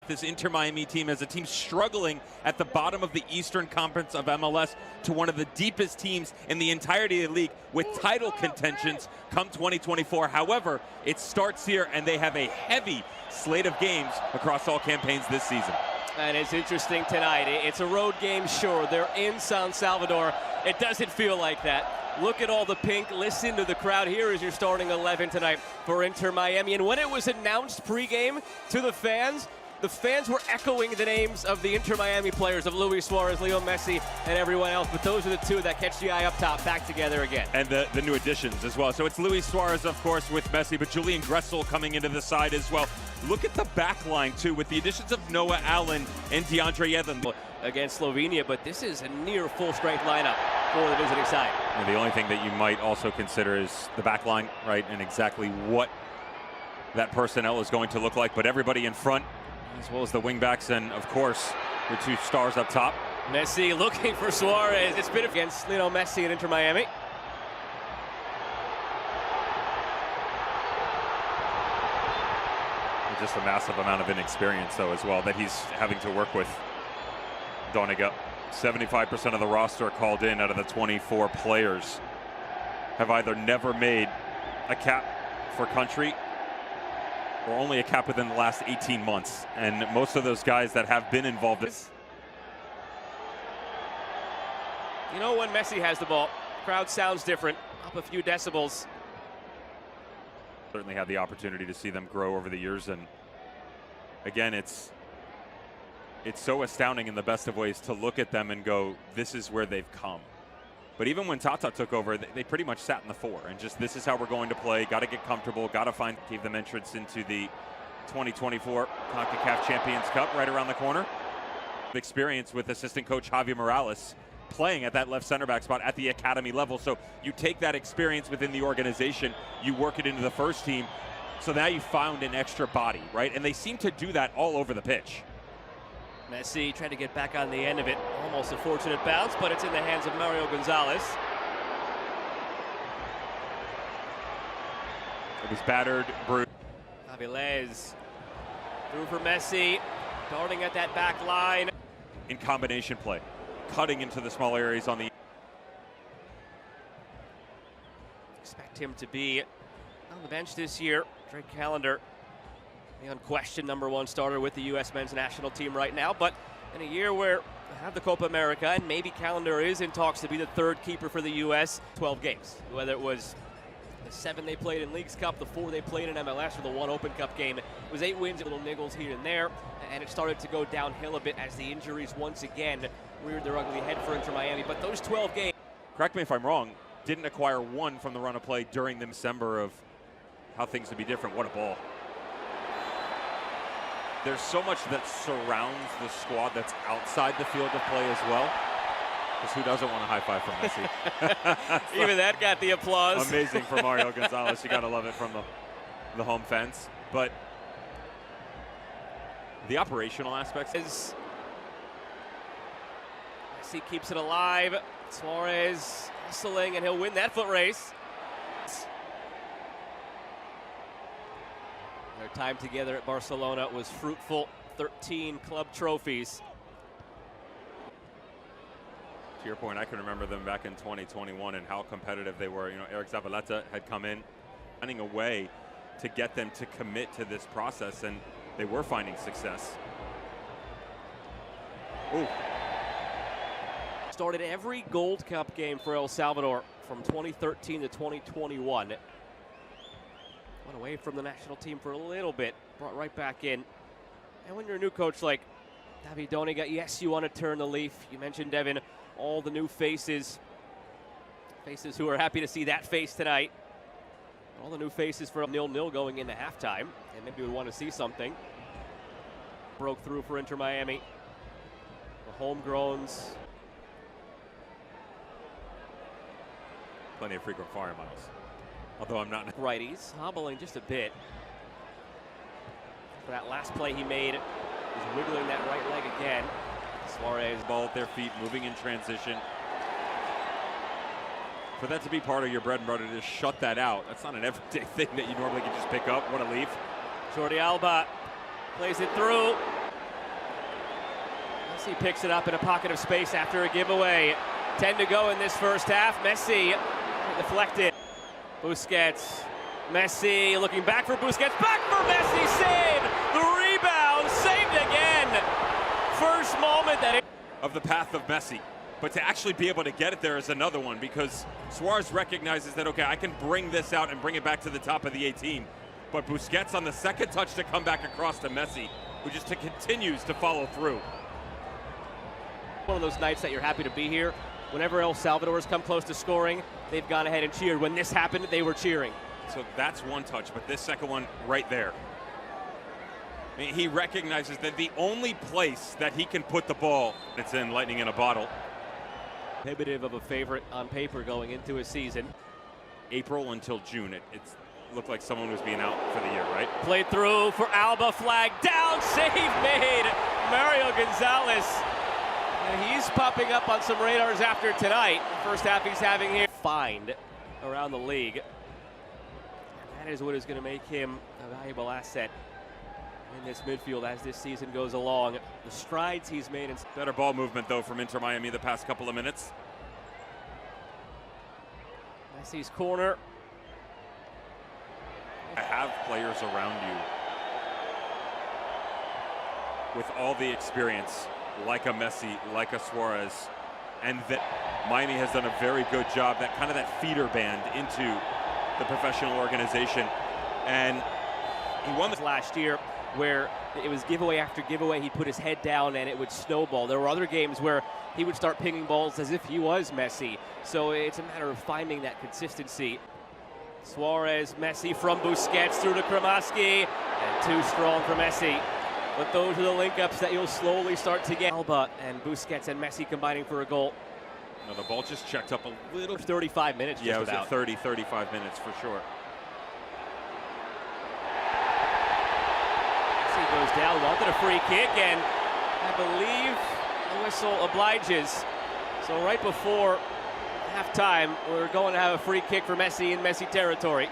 This Inter Miami team as a team struggling at the bottom of the Eastern Conference of MLS to one of the deepest teams in the entirety of the league with title contentions come 2024. However, it starts here and they have a heavy slate of games across all campaigns this season. And it's interesting tonight. It's a road game, sure. They're in San Salvador. It doesn't feel like that. Look at all the pink. Listen to the crowd. Here is your starting 11 tonight for Inter Miami. And when it was announced pregame to the fans were echoing the names of the Inter Miami players, of Luis Suarez, Leo Messi, and everyone else. But those are the two that catch the eye up top, back together again. And the new additions as well. So it's Luis Suarez, of course, with Messi, but Julian Gressel coming into the side as well. Look at the back line, too, with the additions of Noah Allen and DeAndre Yedlin. Against Slovenia, but this is a near full-strength lineup for the visiting side. And the only thing that you might also consider is the back line, right, and exactly what that personnel is going to look like. But everybody in front, as well as the wingbacks, and of course the two stars up top. Messi looking for Suarez. It's been against Lionel Messi at Inter Miami. Just a massive amount of inexperience, though, as well, that he's having to work with. Doniga, 75% of the roster called in out of the 24 players have either never made a cap for country or only a cap within the last 18 months. And most of those guys that have been involved. You know, when Messi has the ball, crowd sounds different, up a few decibels. Certainly had the opportunity to see them grow over the years. And again, it's so astounding in the best of ways to look at them and go, this is where they've come. But even when Tata took over, they pretty much sat in the four and just, this is how we're going to play. Got to get comfortable. Got to gave them entrance into the 2024 CONCACAF Champions Cup right around the corner. Experience with assistant coach Javier Morales playing at that left center back spot at the academy level. So you take that experience within the organization, you work it into the first team. So now you found an extra body, right? And they seem to do that all over the pitch. Messi trying to get back on the end of it. Almost a fortunate bounce, but it's in the hands of Mario Gonzalez. It was battered, bruised. Avilés through for Messi, darting at that back line. In combination play, cutting into the small areas on the... Expect him to be on the bench this year. Drake Callender, the unquestioned #1 starter with the U.S. men's national team right now, but in a year where we have the Copa America and maybe Callender is in talks to be the third keeper for the U.S. 12 games, whether it was the 7 they played in Leagues Cup, the 4 they played in MLS, or the 1 Open Cup game. It was 8 wins, little niggles here and there, and it started to go downhill a bit as the injuries once again reared their ugly head for Inter Miami. But those 12 games, correct me if I'm wrong, didn't acquire 1 from the run of play during the December of how things would be different. What a ball. There's so much that surrounds the squad that's outside the field of play as well. Because who doesn't want a high five from Messi? Even that got the applause. Amazing for Mario Gonzalez. You got to love it from the home fence. But the operational aspects is Messi keeps it alive. Suarez hustling, and he'll win that foot race. Their time together at Barcelona was fruitful. 13 club trophies. To your point, I can remember them back in 2021 and how competitive they were. You know, Eric Zabaleta had come in, finding a way to get them to commit to this process, and they were finding success. Ooh. Started every Gold Cup game for El Salvador from 2013 to 2021. Went away from the national team for a little bit, brought right back in. And when you're a new coach like David Doniga, yes, you want to turn the leaf. You mentioned, Devin, all the new faces who are happy to see that face tonight. All the new faces for 0-0 going into halftime, and maybe we want to see something. Broke through for Inter Miami. The homegrowns. Plenty of frequent flyer miles. Although I'm not. Righties hobbling just a bit. For that last play he made, was wiggling that right leg again. Suarez, ball at their feet, moving in transition. For that to be part of your bread and butter, to just shut that out. That's not an everyday thing that you normally can just pick up. What a leaf. Jordi Alba plays it through. Messi picks it up in a pocket of space after a giveaway. 10 to go in this first half. Messi deflected. Busquets. Messi looking back for Busquets. Back for Messi. Save. The rebound. Saved again. First moment that of the path of Messi. But to actually be able to get it there is another one, because Suarez recognizes that, okay, I can bring this out and bring it back to the top of the 18. But Busquets on the second touch to come back across to Messi, who just continues to follow through. One of those nights that you're happy to be here. Whenever El Salvador has come close to scoring, they've gone ahead and cheered. When this happened, they were cheering. So that's one touch, but this second one right there. I mean, he recognizes that the only place that he can put the ball, it's in lightning in a bottle. Prohibitive of a favorite on paper going into a season. April until June, it looked like someone was being out for the year, right? Played through for Alba, flag down, save made. Mario Gonzalez. And he's popping up on some radars after tonight. First half he's having here. Find around the league. And that is what is going to make him a valuable asset in this midfield as this season goes along. The strides he's made. Better ball movement, though, from Inter Miami the past couple of minutes. Messi's corner. I have players around you with all the experience, like a Messi, like a Suarez, and that Miami has done a very good job, that kind of that feeder band into the professional organization. And he won this last year, where it was giveaway after giveaway. He'd put his head down and it would snowball. There were other games where he would start pinging balls as if he was Messi. So it's a matter of finding that consistency. Suarez, Messi from Busquets through to Kramaski, and too strong for Messi. But those are the link-ups that you'll slowly start to get. Alba and Busquets and Messi combining for a goal. No, the ball just checked up a little. 35 minutes, yeah, just it was about. at 30, 35 minutes for sure. Messi goes down, wanted a free kick, and I believe the whistle obliges. So right before halftime, we're going to have a free kick for Messi in Messi territory.